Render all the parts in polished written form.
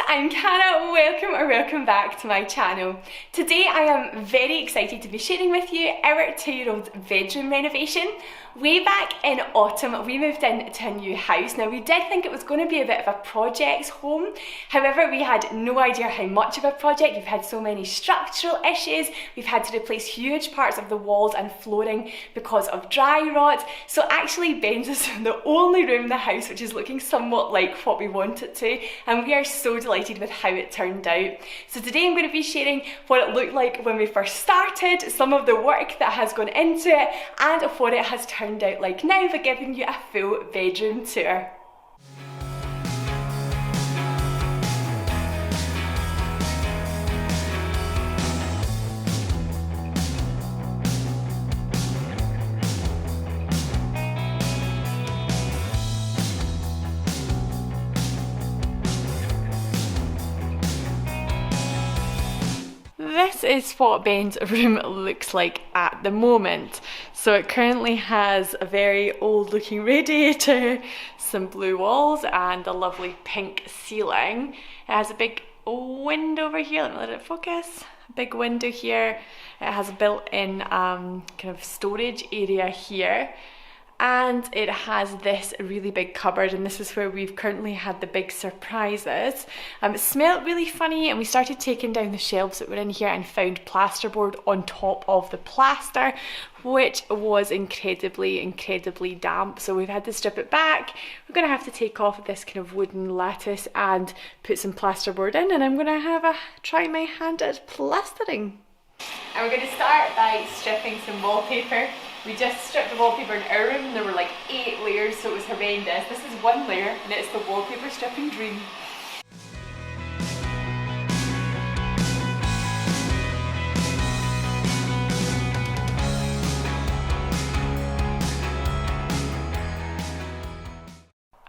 I'm Cara, welcome back to my channel. Today I am very excited to be sharing with you our 2-year-old's bedroom renovation. Way back in autumn we moved into a new house. Now we did think it was going to be a bit of a project home, however we had no idea how much of a project. We've had so many structural issues, we've had to replace huge parts of the walls and flooring because of dry rot, so actually Ben's is the only room in the house which is looking somewhat like what we want it to, and we are so delighted with how it turned out. So today I'm going to be sharing what it looked like when we first started, some of the work that has gone into it, and what it has turned out like now by giving you a full bedroom tour. This is what Ben's room looks like at the moment. So it currently has a very old looking radiator, some blue walls and a lovely pink ceiling. It has a big window over here, let me let it focus. A big window here. It has a built-in kind of storage area here. And it has this really big cupboard, and this is where we've currently had the big surprises. It smelled really funny, and we started taking down the shelves that were in here and found plasterboard on top of the plaster, which was incredibly damp. So we've had to strip it back. We're going to have to take off this kind of wooden lattice and put some plasterboard in, and I'm going to try my hand at plastering. And we're going to start by stripping some wallpaper. We just stripped the wallpaper in our room and there were like 8 layers, so it was horrendous. This is one layer and it's the wallpaper stripping dream.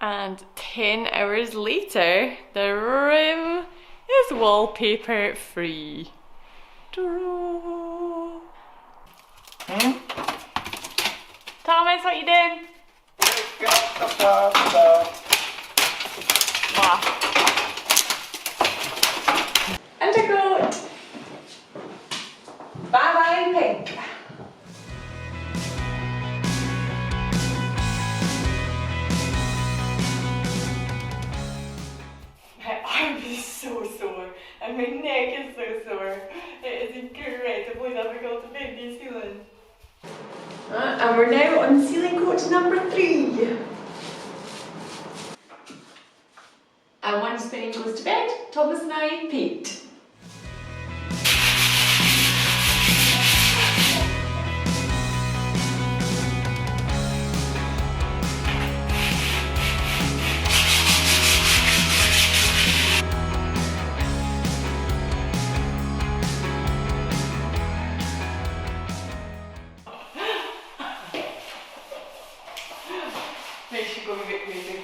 And 10 hours later, the room is wallpaper free. Thomas, what you doing? Got the pasta. Wow. Undercoat. Bye bye, pink. My arm is so sore and my neck is so sore. It is incredibly difficult to bend these ceilings. And we're now on ceiling coat number 3. And once Benny goes to bed, Thomas and I paint. Makes you go a bit crazy.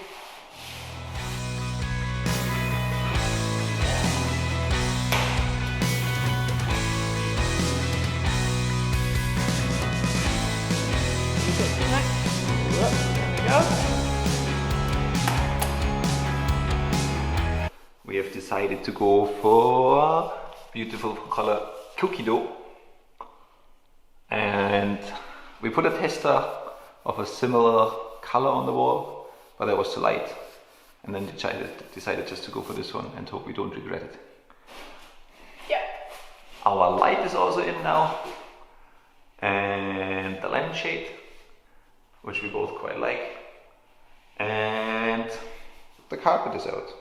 We have decided to go for beautiful color cookie dough, and we put a tester of a similar color on the wall, but that was too light, and then decided just to go for this one and hope we don't regret it. Yeah. Our light is also in now, and the lampshade, which we both quite like, and the carpet is out.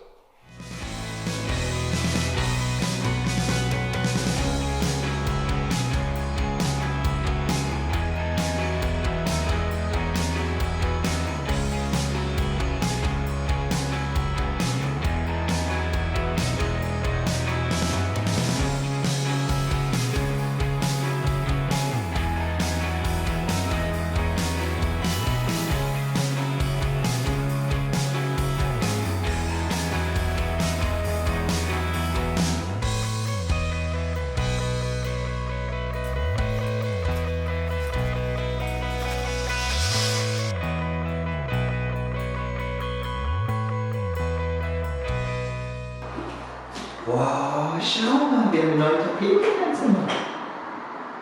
Wow, schau mal, wir haben eine neue Tapete in deinem Zimmer.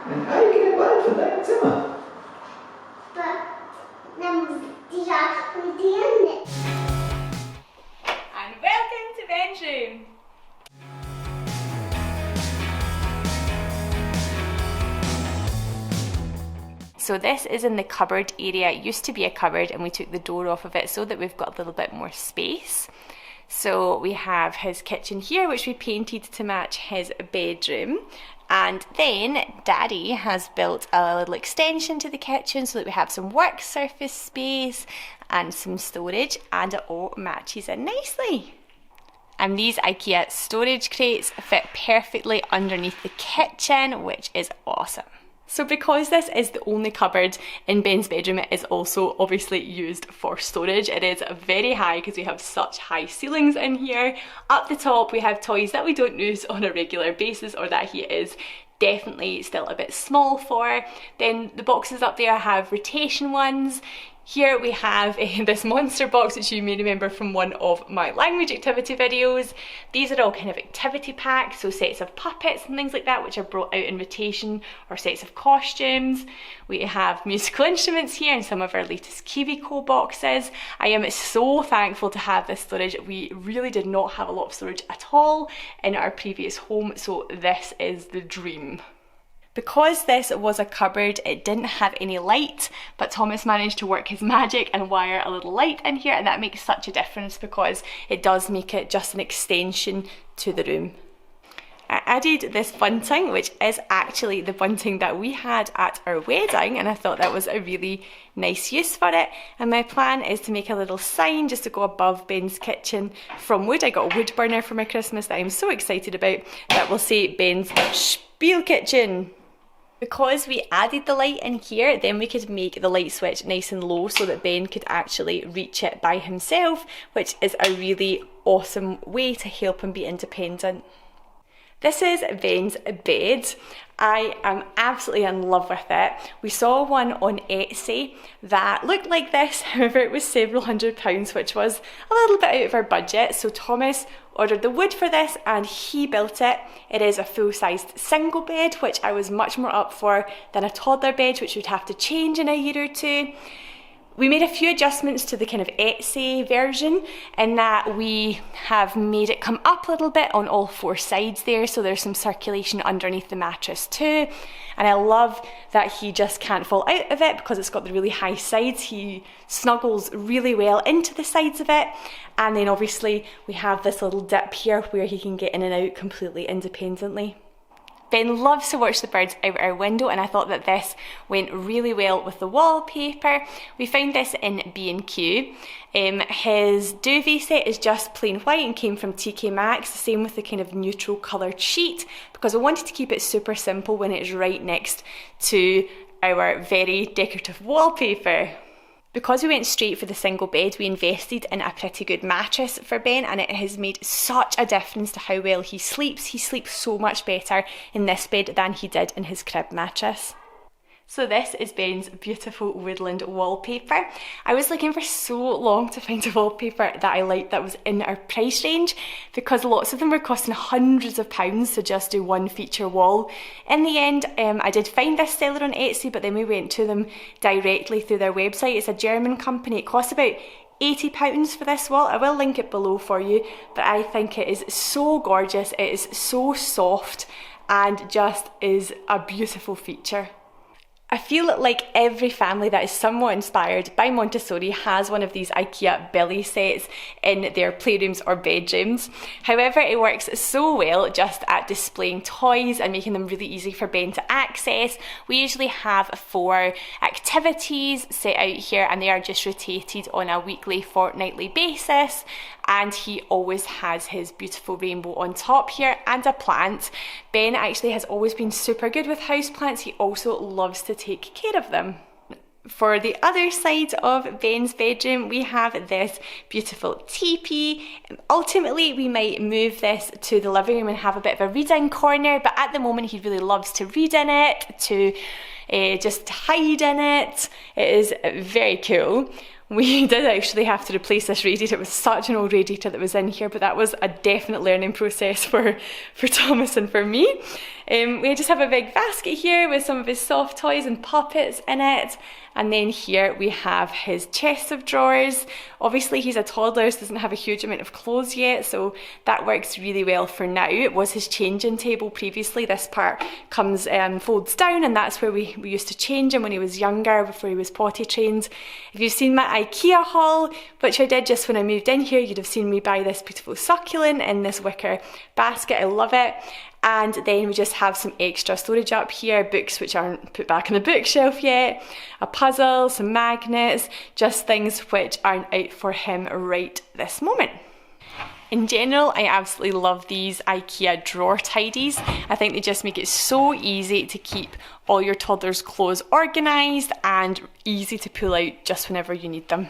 Ein eigener Wald für dein Zimmer. And welcome to Ben's room. So this is in the cupboard area. It used to be a cupboard and we took the door off of it so that we've got a little bit more space. So we have his kitchen here, which we painted to match his bedroom. And then Daddy has built a little extension to the kitchen so that we have some work surface space and some storage, and it all matches in nicely. And these IKEA storage crates fit perfectly underneath the kitchen, which is awesome. So because this is the only cupboard in Ben's bedroom, it is also obviously used for storage. It is very high because we have such high ceilings in here. Up the top we have toys that we don't use on a regular basis, or that he is definitely still a bit small for. Then the boxes up there have rotation ones. Here we have this monster box, which you may remember from one of my language activity videos. These are all kind of activity packs, so sets of puppets and things like that, which are brought out in rotation, or sets of costumes. We have musical instruments here and some of our latest Kiwico boxes. I am so thankful to have this storage. We really did not have a lot of storage at all in our previous home, so this is the dream. Because this was a cupboard, it didn't have any light, but Thomas managed to work his magic and wire a little light in here, and that makes such a difference because it does make it just an extension to the room. I added this bunting, which is actually the bunting that we had at our wedding, and I thought that was a really nice use for it. And my plan is to make a little sign just to go above Ben's kitchen from wood. I got a wood burner for my Christmas that I'm so excited about, that will say Ben's Spiel Kitchen. Because we added the light in here, then we could make the light switch nice and low so that Ben could actually reach it by himself, which is a really awesome way to help him be independent. This is Ben's bed. I am absolutely in love with it. We saw one on Etsy that looked like this, however it was several £100s, which was a little bit out of our budget. So Thomas ordered the wood for this and he built it. It is a full-sized single bed, which I was much more up for than a toddler bed, which would have to change in a year or two. We made a few adjustments to the kind of Etsy version in that we have made it come up a little bit on all four sides there, so there's some circulation underneath the mattress too. And I love that he just can't fall out of it because it's got the really high sides. He snuggles really well into the sides of it. And then obviously we have this little dip here where he can get in and out completely independently. Ben loves to watch the birds out our window, and I thought that this went really well with the wallpaper. We found this in B&Q. His duvet set is just plain white and came from TK Maxx, the same with the kind of neutral coloured sheet, because I wanted to keep it super simple when it's right next to our very decorative wallpaper. Because we went straight for the single bed, we invested in a pretty good mattress for Ben, and it has made such a difference to how well he sleeps. He sleeps so much better in this bed than he did in his crib mattress. So this is Ben's beautiful woodland wallpaper. I was looking for so long to find a wallpaper that I liked that was in our price range, because lots of them were costing hundreds of pounds to just do one feature wall. In the end, I did find this seller on Etsy, but then we went to them directly through their website. It's a German company. It costs about £80 for this wall. I will link it below for you, but I think it is so gorgeous. It is so soft and just is a beautiful feature. I feel like every family that is somewhat inspired by Montessori has one of these IKEA belly sets in their playrooms or bedrooms. However, it works so well just at displaying toys and making them really easy for Ben to access. We usually have 4 activities set out here, and they are just rotated on a weekly, fortnightly basis. And he always has his beautiful rainbow on top here and a plant. Ben actually has always been super good with houseplants. He also loves to take care of them. For the other side of Ben's bedroom, we have this beautiful teepee. Ultimately, we might move this to the living room and have a bit of a reading corner, but at the moment he really loves to read in it, to just hide in it. It is very cool. We did actually have to replace this radiator. It was such an old radiator that was in here, but that was a definite learning process for Thomas and for me. We just have a big basket here with some of his soft toys and puppets in it. And then here we have his chest of drawers. Obviously he's a toddler, so doesn't have a huge amount of clothes yet, so that works really well for now. It was his changing table previously. This part comes folds down, and that's where we used to change him when he was younger, before he was potty trained. If you've seen my IKEA haul, which I did just when I moved in here, you'd have seen me buy this beautiful succulent in this wicker basket. I love it. And then we just have some extra storage up here, books which aren't put back on the bookshelf yet, a puzzle, some magnets, just things which aren't out for him right this moment. In general, I absolutely love these IKEA drawer tidies. I think they just make it so easy to keep all your toddler's clothes organised and easy to pull out just whenever you need them.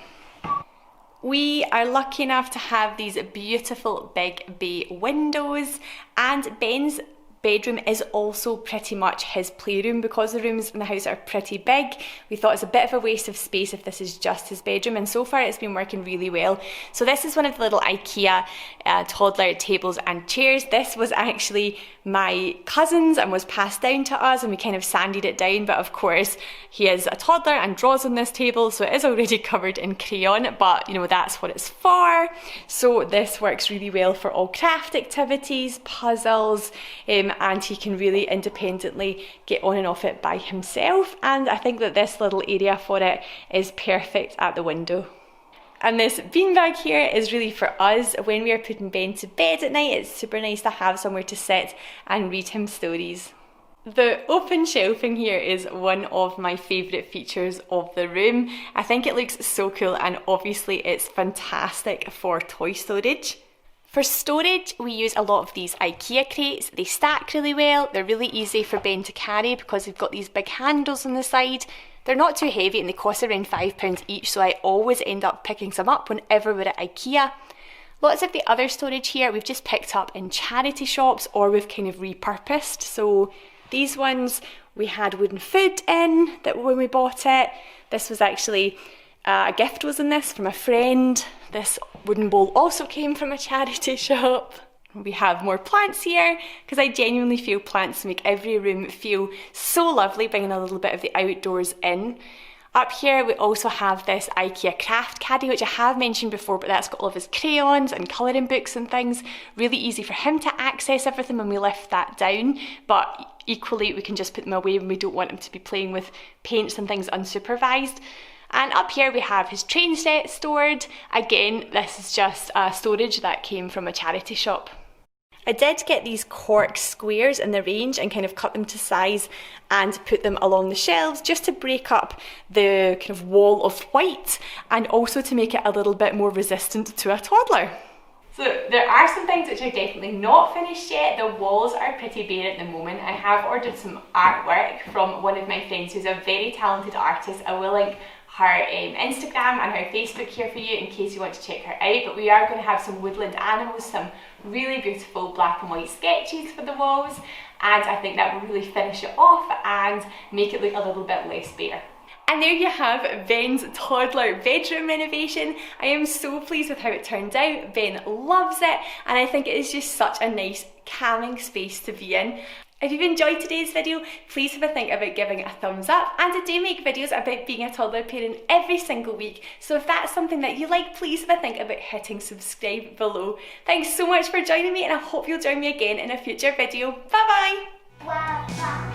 We are lucky enough to have these beautiful big bay windows, and Ben's bedroom is also pretty much his playroom. Because the rooms in the house are pretty big, we thought it's a bit of a waste of space if this is just his bedroom, and so far it's been working really well. So this is one of the little IKEA toddler tables and chairs. This was actually my cousin's and was passed down to us, and we kind of sanded it down, but of course he is a toddler and draws on this table, so it is already covered in crayon, but you know, that's what it's for. So this works really well for all craft activities, puzzles, and he can really independently get on and off it by himself, and I think that this little area for it is perfect at the window. And this beanbag here is really for us when we are putting Ben to bed at night. It's super nice to have somewhere to sit and read him stories. The open shelving here is one of my favourite features of the room. I think it looks so cool, and obviously it's fantastic for toy storage. For storage, we use a lot of these IKEA crates. They stack really well, they're really easy for Ben to carry because they've got these big handles on the side. They're not too heavy and they cost around £5 each, so I always end up picking some up whenever we're at IKEA. Lots of the other storage here we've just picked up in charity shops, or we've kind of repurposed. So these ones we had wooden food in that when we bought it. This was actually a gift was in this from a friend. This wooden bowl also came from a charity shop. We have more plants here because I genuinely feel plants make every room feel so lovely, bringing a little bit of the outdoors in. Up here we also have this IKEA craft caddy, which I have mentioned before, but that's got all of his crayons and colouring books and things. Really easy for him to access everything when we lift that down, but equally we can just put them away when we don't want him to be playing with paints and things unsupervised. And up here we have his train set stored. Again, this is just storage that came from a charity shop. I did get these cork squares in the range and kind of cut them to size and put them along the shelves just to break up the kind of wall of white, and also to make it a little bit more resistant to a toddler. So there are some things which are definitely not finished yet. The walls are pretty bare at the moment. I have ordered some artwork from one of my friends who's a very talented artist. I will link her Instagram and her Facebook here for you in case you want to check her out, but we are going to have some woodland animals, some really beautiful black and white sketches for the walls, and I think that will really finish it off and make it look a little bit less bare. And there you have Ben's toddler bedroom renovation. I am so pleased with how it turned out. Ben loves it, and I think it is just such a nice calming space to be in. If you've enjoyed today's video, please have a think about giving it a thumbs up, and I do make videos about being a toddler parent every single week, so if that's something that you like, please have a think about hitting subscribe below. Thanks so much for joining me, and I hope you'll join me again in a future video. Bye bye!